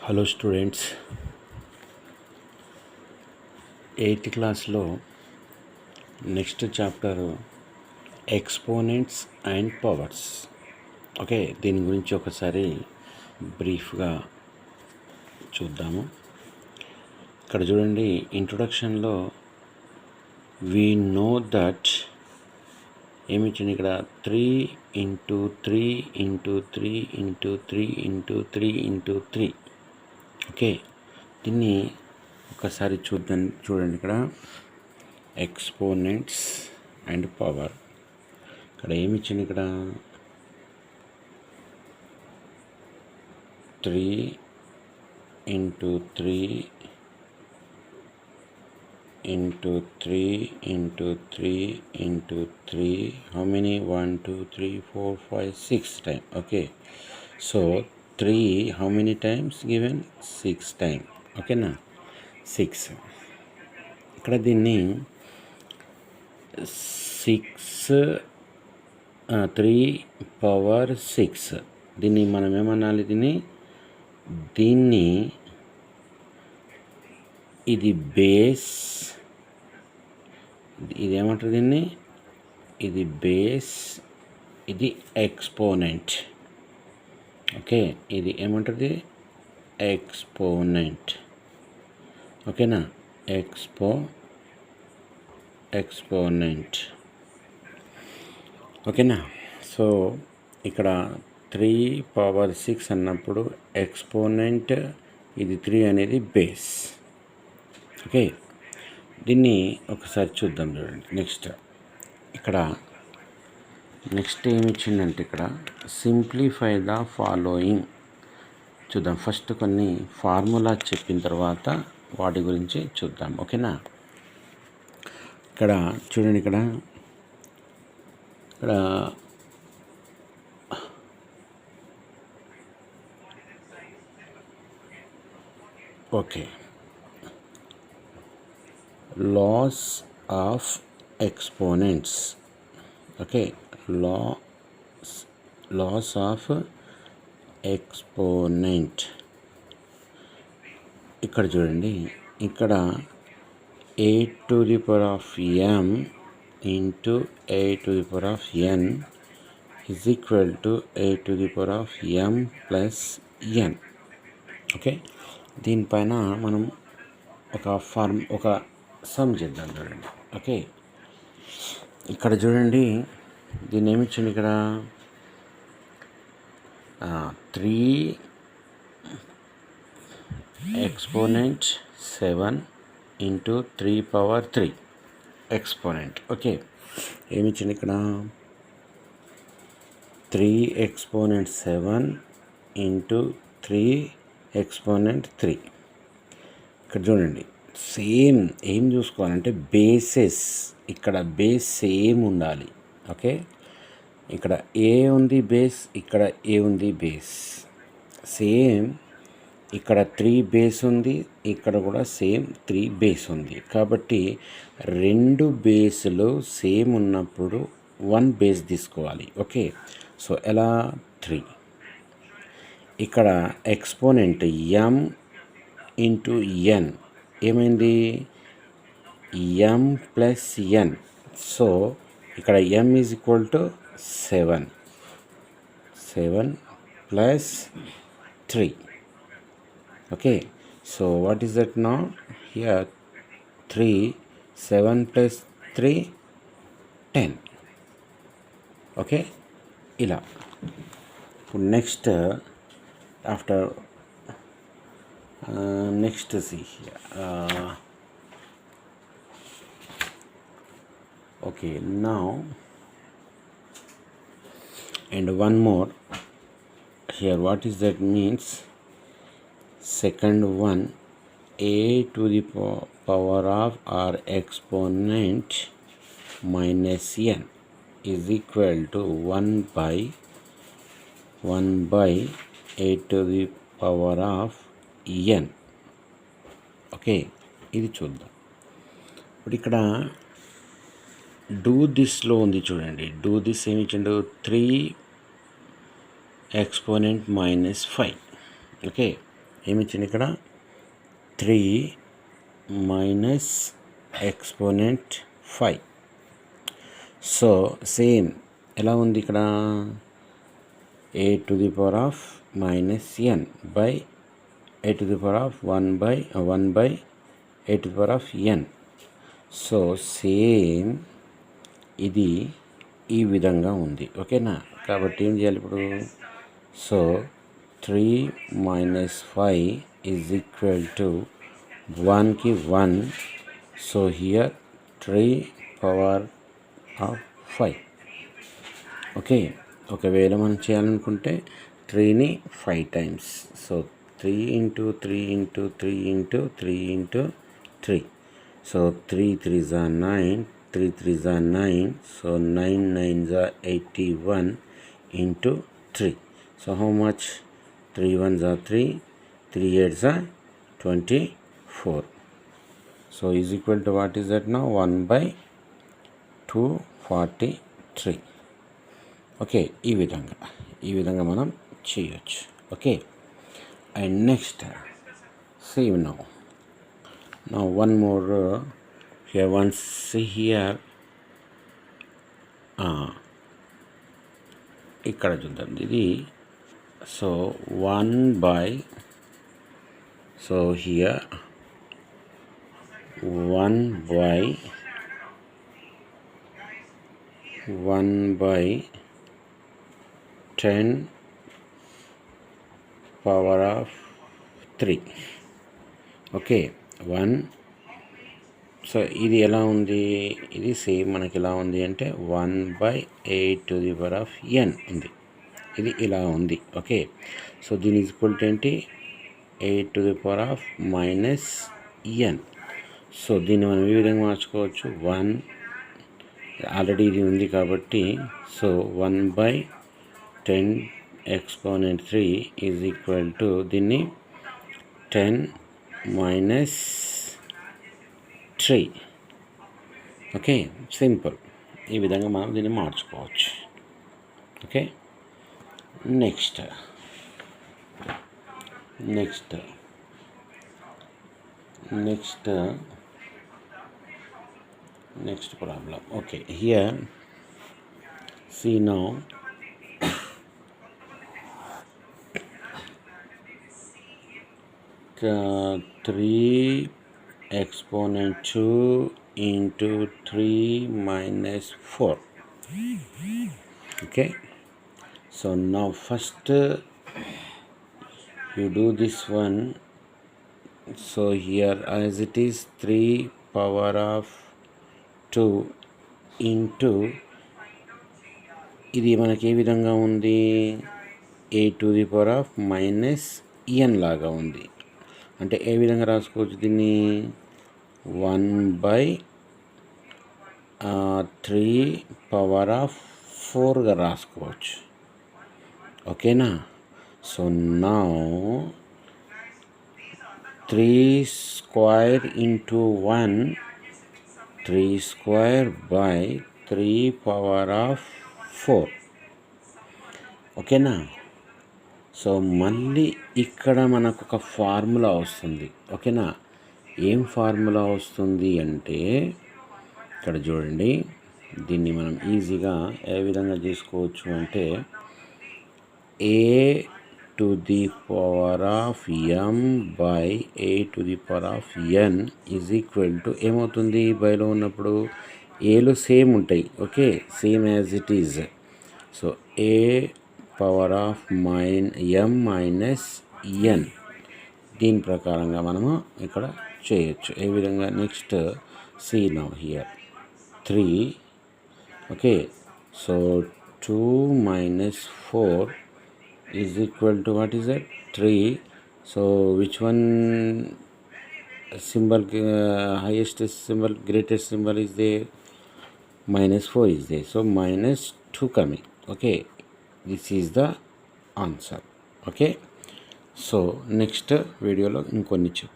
Hello students, 8th క్లాస్లో next chapter exponents and powers. Okay, దీని గురించి ఒకసారి బ్రీఫ్గా చూద్దాము. ఇక్కడ చూడండి, ఇంట్రొడక్షన్లో వీ నో దట్ ఏమిచ్చింది ఇక్కడ 3 × 3 × 3 × 3 × 3 × 3. ఓకే, దీన్ని ఒకసారి చూడండి. ఇక్కడ ఎక్స్పోనెంట్స్ అండ్ పవర్. ఇక్కడ ఏమిచ్చింది? ఇక్కడ 3 × 3 × 3 × 3 × 3. How many? 1 2 3 4 5 6 times. Okay, so 3 how many times given? 6 times. Okay na, 6. ఇక్కడ దీన్ని 3 పవర్ 6. దీన్ని మనం ఏమనాలి? దీన్ని ఇది బేస్, ఇది ఏమంటారు దీన్ని? ఇది బేస్, ఇది ఎక్స్పోనెంట్. ఓకే, ఇది ఏమంటుంది? ఎక్స్పోనెంట్. ఓకేనా, ఎక్స్పోనెంట్. ఓకేనా. సో ఇక్కడ 3 పవర్ 6 అన్నప్పుడు ఎక్స్పోనెంట్, ఇది 3 అనేది బేస్. ఓకే, దీన్ని ఒకసారి చూద్దాం. చూడండి, నెక్స్ట్ ఏమి ఇచ్చిందంటే ఇక్కడ సింప్లిఫై ద ఫాలోయింగ్. చూద్దాం. ఫస్ట్ కొన్ని ఫార్ములా చెప్పిన తర్వాత వాటి గురించి చూద్దాం. ఓకేనా. ఇక్కడ చూడండి, ఇక్కడ okay, laws of exponents. Okay, laws of exponent. ఇక్కడ చూడండి, ఇక్కడ a⁴m × a⁴n is equal to a⁴m + n. Okay, దీనిపైన మనం ఒక సమ్ చేద్దాం. చూడండి. ఓకే, ఇక్కడ చూడండి, దీన్ని ఏమిచ్చింది? ఇక్కడ 3 ఎక్స్పోనెంట్ 7 × 3 పవర్ 3 ఎక్స్పోనెంట్. ఓకే, ఏమిచ్చింది? ఇక్కడ 3 ఎక్స్పోనెంట్ 7 × 3 ఎక్స్పోనెంట్ 3. ఇక్కడ చూడండి, సేమ్ ఏం చూసుకోవాలంటే బేసెస్, ఇక్కడ బేస్ సేమ్ ఉండాలి. ఓకే, ఇక్కడ ఏ ఉంది బేస్, ఇక్కడ ఏ ఉంది బేస్ సేమ్. ఇక్కడ 3 బేస్ ఉంది, ఇక్కడ కూడా సేమ్ 3 బేస్ ఉంది. కాబట్టి 2 బేస్లు సేమ్ ఉన్నప్పుడు 1 బేస్ తీసుకోవాలి. ఓకే, సో ఎలా? 3. ఇక్కడ ఎక్స్పోనెంట్ m × n ఏమైంది? m + n. సో ఇక్కడ m is equal to 7 + 3. Okay, so what is that now? Here 3, 7 + 3 10. Okay, ఇలా. ఇప్పుడు next see here. Okay, now and one more here. What is that means? Second one, a⁴ or exponent -n is equal to 1/a⁴n. Okay, ఇది చూద్దాం. ఇప్పుడు ఇక్కడ do దిస్లో ఉంది. చూడండి, do this ఏమి ఇచ్చిండు? 3 ఎక్స్పోనెంట్ -5. ఓకే, ఏమిచ్చింది ఇక్కడ 3 మైనస్ ఎక్స్పోనెంట్ 5. సో సేమ్ ఎలా ఉంది ఇక్కడ a to the power of minus n by a to the power of 1 by a to the power of n. So same ఇది ఈ విధంగా ఉంది. ఓకేనా? కాబట్టి ఏం చేయాలి ఇప్పుడు? So 3 minus 5 is equal to 1కి 1. So here 3 power of 5. Okay, ఒకవేళ మనం చేయాలనుకుంటే 3ని 5 times. So 3 into 3 into 3 into 3 into 3. So 3 3s are 9, 3 3s are 9. So 9 9s are 81 into 3. So how much? 3 1s are 3, 3 8s are 24. So is equal to what is that now? 1 by 243. Okay, ఈ విధంగా మనం చేయొచ్చు. Okay, and next see now one more here. Once see here, ఇక్కడ చూద్దాం ఇది. So 1 by, so here 1 by 10 power of 3. Okay, 1. So ఇది ఎలా ఉంది? ఇది సేమ్ మనకి ఎలా ఉంది అంటే 1 by 8 to the power of n ఉంది. ఇది ఇలా ఉంది. ఓకే, సో దీని ఈక్వల్ టు ఏంటి? 8 to the power of minus n. So దీన్ని మనం ఈ విధంగా మార్చుకోవచ్చు. 1 ఆల్రెడీ ఇది ఉంది కాబట్టి, so 1 by 10 exponent 3 is equal to దీన్ని 10 minus 3. Okay, simple. ఈ విధంగా మనం దీన్ని మార్చుకోవచ్చు. Okay, next problem. Okay, here see now 3 exponent 2 into 3 minus 4. Okay, so now first you do this one. So here as it is 3 power of 2 into, ఇది మనకి ఏ విధంగా ఉంది? a to the power of minus n లాగా ఉంది. అంటే ఏ విధంగా రాసుకోవచ్చు దీన్ని? 1 by 3 పవర్ ఆఫ్ 4గా రాసుకోవచ్చు. ఓకేనా? So now 3 square into 1, 3 square by 3 power of 4. ఓకేనా? సో మళ్ళీ ఇక్కడ మనకు ఒక ఫార్ములా వస్తుంది. ఓకేనా? ఏం ఫార్ములా వస్తుంది అంటే ఇక్కడ చూడండి, దీన్ని మనం ఈజీగా ఏ విధంగా చేసుకోవచ్చు అంటే a to the power of m by a to the power of n is equal to ఏమవుతుంది? బైలో ఉన్నప్పుడు ఏలు సేమ్ ఉంటాయి. Okay, same as it is. So a power of m minus n. దీని ప్రకారంగా మనము ఇక్కడ చేయొచ్చు. ఏ విధంగా? Next see now here 3. Okay, so 2 minus 4 is equal to what is that? 3. So which one symbol, highest symbol, greatest symbol is there? Minus 4 is there. So minus 2 coming. Okay, this is the answer. Okay, so next video lo inkoonni chepta.